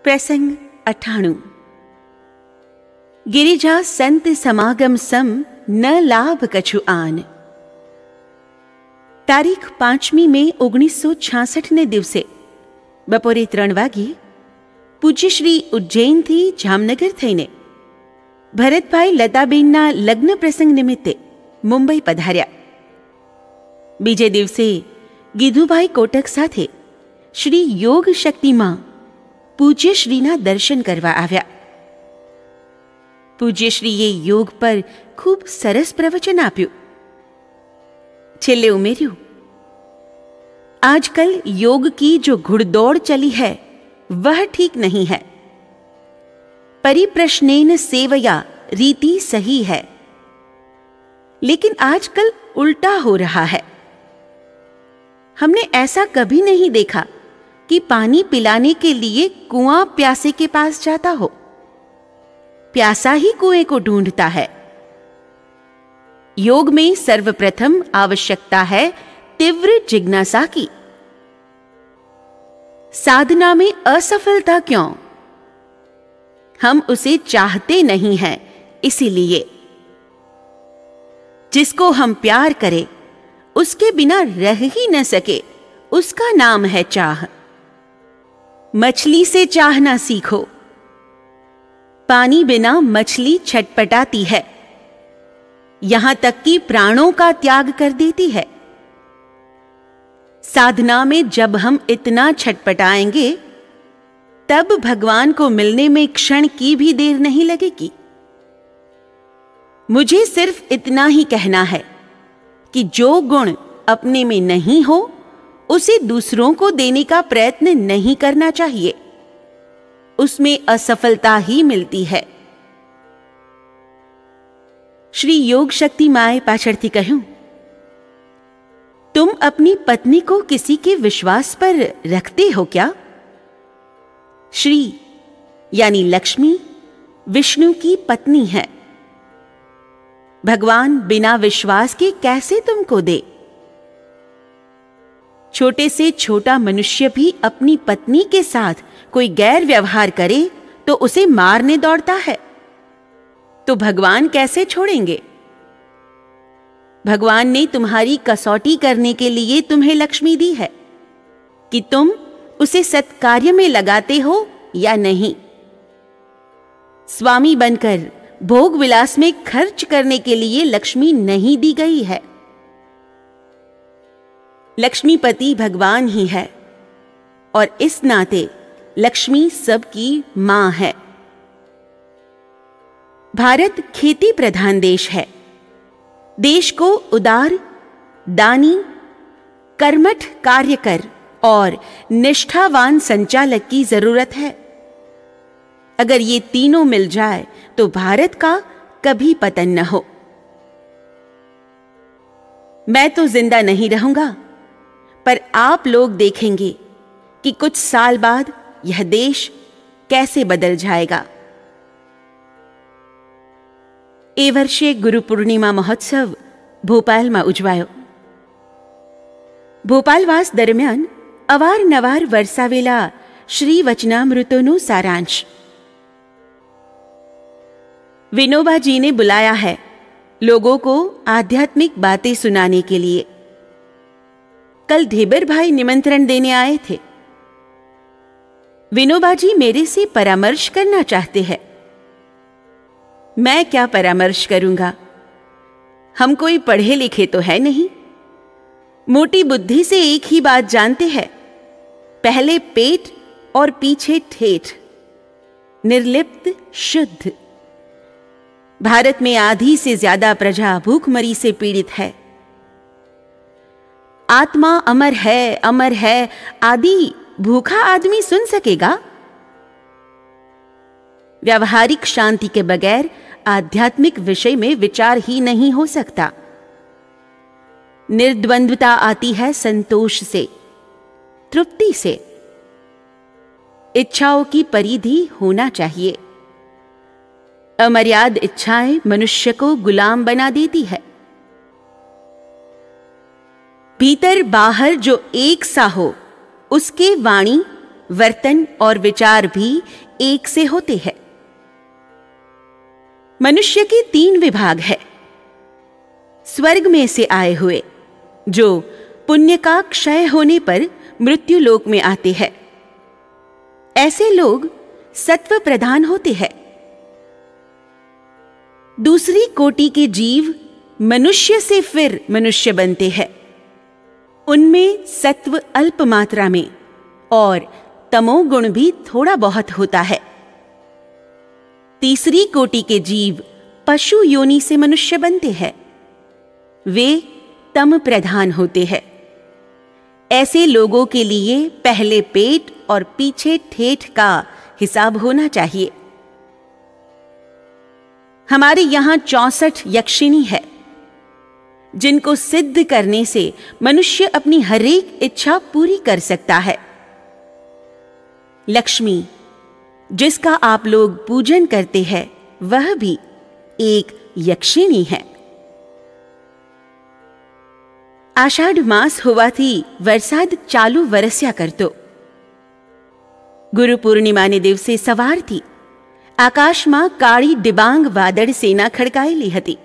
प्रसंग 98। गिरिजा संत समागम सम न लाभ कछु आन। તારીખ 5મી મે 1966ને દિવસે બપોરે 3 વાગે પૂજ્ય શ્રી ઉજ્જૈનથી જામનગર થઈને ભરતભાઈ લતાબેનના લગ્ન પ્રસંગ નિમિત્તે મુંબઈ પધાર્યા. બીજે દિવસે ગીધુભાઈ કોટક સાથે શ્રી યોગ શક્તિમાં પૂજ્યશ્રીના દર્શન કરવા આવ્યા. પૂજ્યશ્રીએ યોગ પર ખૂબ સરસ પ્રવચન આપ્યું. છેલ્લે उमेर्યું, आजकल योग की जो घुड़दौड़ चली है वह ठीक नहीं है. परिप्रश्नेन सेवया रीति सही है, लेकिन आजकल उल्टा हो रहा है. हमने ऐसा कभी नहीं देखा कि पानी पिलाने के लिए कुआं प्यासे के पास जाता हो. प्यासा ही कुएं को ढूंढता है. योग में सर्वप्रथम आवश्यकता है तीव्र जिज्ञासा की. साधना में असफलता क्यों? हम उसे चाहते नहीं हैं. इसीलिए जिसको हम प्यार करें उसके बिना रह ही न सके, उसका नाम है चाह. मछली से चाहना सीखो. पानी बिना मछली छटपटाती है, यहां तक कि प्राणों का त्याग कर देती है. साधना में जब हम इतना छटपटाएंगे तब भगवान को मिलने में क्षण की भी देर नहीं लगेगी. मुझे सिर्फ इतना ही कहना है कि जो गुण अपने में नहीं हो उसे दूसरों को देने का प्रयत्न नहीं करना चाहिए. उसमें असफलता ही मिलती है. श्री योग शक्ति माए पाछड़थी कहूं, तुम अपनी पत्नी को किसी के विश्वास पर रखते हो क्या? श्री यानी लक्ष्मी विष्णु की पत्नी है. भगवान बिना विश्वास के कैसे तुमको दे? छोटे से छोटा मनुष्य भी अपनी पत्नी के साथ कोई गैर व्यवहार करे तो उसे मारने दौड़ता है, तो भगवान कैसे छोड़ेंगे? भगवान ने तुम्हारी कसौटी करने के लिए तुम्हें लक्ष्मी दी है कि तुम उसे सत्कार्य में लगाते हो या नहीं. स्वामी बनकर भोग विलास में खर्च करने के लिए लक्ष्मी नहीं दी गई है. लक्ष्मीपति भगवान ही है और इस नाते लक्ष्मी सबकी मां है. भारत खेती प्रधान देश है. देश को उदार, दानी, कर्मठ कार्यकर और निष्ठावान संचालक की जरूरत है. अगर ये तीनों मिल जाए तो भारत का कभी पतन न हो. मैं तो जिंदा नहीं रहूंगा, पर आप लोग देखेंगे कि कुछ साल बाद यह देश कैसे बदल जाएगा. એ વર્ષે ગુરુ પૂર્ણિમા મહોત્સવ ભોપાલમાં ઉજવાયો. ભોપાલવાસ દરમિયાન અવારનવાર વરસાવેલા શ્રી वचनामृतों सारांश. विनोबा जी ने बुलाया है लोगों को आध्यात्मिक बातें सुनाने के लिए. कल ढेबर भाई निमंत्रण देने आए थे. विनोबा जी मेरे से परामर्श करना चाहते हैं. मैं क्या परामर्श करूंगा? हम कोई पढ़े लिखे तो है नहीं. मोटी बुद्धि से एक ही बात जानते हैं, पहले पेट और पीछे ठेठ. निर्लिप्त शुद्ध. भारत में आधी से ज्यादा प्रजा भूखमरी से पीड़ित है. आत्मा अमर है आदि भूखा आदमी सुन सकेगा? व्यावहारिक शांति के बगैर आध्यात्मिक विषय में विचार ही नहीं हो सकता. निर्द्वंद्वता आती है संतोष से, तृप्ति से. इच्छाओं की परिधि होना चाहिए. अमर्याद इच्छाएं मनुष्य को गुलाम बना देती है. भीतर बाहर जो एक सा हो उसके वाणी वर्तन और विचार भी एक से होते हैं। मनुष्य के 3 विभाग है। स्वर्ग में से आए हुए, जो पुण्य का क्षय होने पर मृत्यु लोक में आते हैं। ऐसे लोग सत्व प्रधान होते हैं। दूसरी कोटि के जीव मनुष्य से फिर मनुष्य बनते हैं। उनमें सत्व अल्प मात्रा में और तमोगुण भी थोड़ा बहुत होता है। तीसरी कोटि के जीव पशु योनि से मनुष्य बनते हैं। वे तम प्रधान होते हैं। ऐसे लोगों के लिए पहले पेट और पीछे ठेठ का हिसाब होना चाहिए। हमारे यहां 64 यक्षिणी है, जिनको सिद्ध करने से मनुष्य अपनी हरेक इच्छा पूरी कर सकता है। लक्ष्मी, जिसका आप लोग पूजन करते हैं, वह भी एक यक्षिणी है। आषाढ़ मास होवाથી વરસાદ ચાલુ વરસ્યા કરતો। ગુરુ પૂર્ણિમાને દિવસે સવારથી આકાશમાં કાળી ડિબાંગ વાદળ સેના ખડકાયેલી હતી।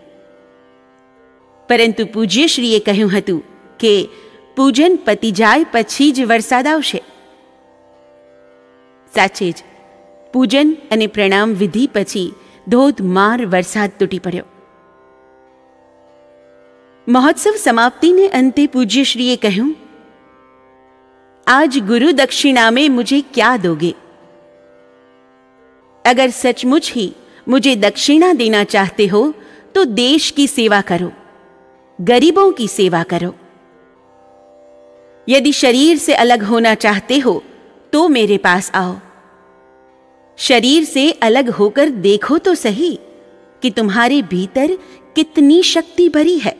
પરંતુ પૂજ્યશ્રીએ કહ્યું હતું કે પૂજન પતી જાય પછી જ વરસાદ આવશે। સાચે જ પૂજન અને પ્રણામ વિધિ પછી ધોધમાર વરસાદ તૂટી પડ્યો। महोत्सव समाप्ति ने अंते पूज्यश्रीए कहूं, आज गुरु दक्षिणा में मुझे क्या दोगे? अगर सचमुच ही मुझे दक्षिणा देना चाहते हो तो देश की सेवा करो, गरीबों की सेवा करो। यदि शरीर से अलग होना चाहते हो तो मेरे पास आओ। शरीर से अलग होकर देखो तो सही कि तुम्हारे भीतर कितनी शक्ति भरी है।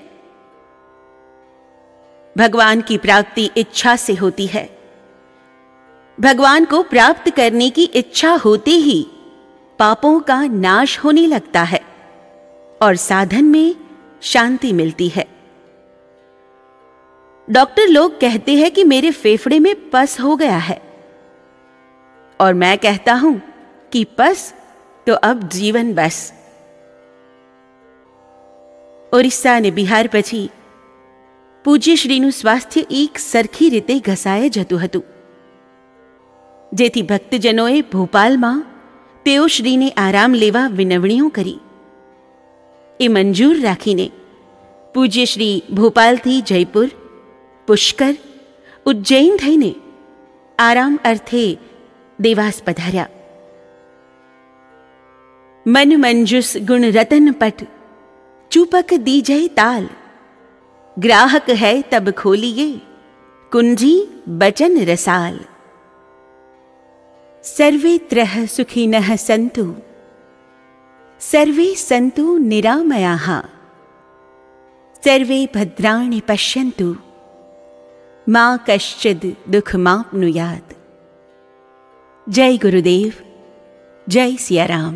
भगवान की प्राप्ति इच्छा से होती है। भगवान को प्राप्त करने की इच्छा होते ही पापों का नाश होने लगता है और साधन में शांति मिलती है। डॉक्टर लोग कहते हैं कि मेरे फेफड़े में पस हो गया है, और मैं कहता हूं कि पस तो अब जीवन बस। ओडिशा ने बिहार પછી પૂજ્યશ્રીનું સ્વાસ્થ્ય એક સરખી રીતે ઘસાઈ જતું હતું, જેથી ભક્તજનોએ ભોપાલમાં તેઓ શ્રીને આરામ લેવા વિનવણીઓ કરી। એ મંજૂર રાખીને પૂજ્યશ્રી ભોપાલથી જયપુર, પુષ્કર, ઉજ્જૈન થઈને આરામ અર્થે દેવાસ પધાર્યા। मन मंजुस गुण रतन पट, चूपक दीजय ताल। ग्राहक है तब खोलिए, कुंजी बचन रसाल। सर्वे त्रह सुखिनः सन्तु, सर्वे सन्तु निरामयाः। सर्वे भद्राणि पश्यन्तु, मा कश्चिद् दुःखमाप्नुयात्। जय गुरुदेव, जय सिया राम।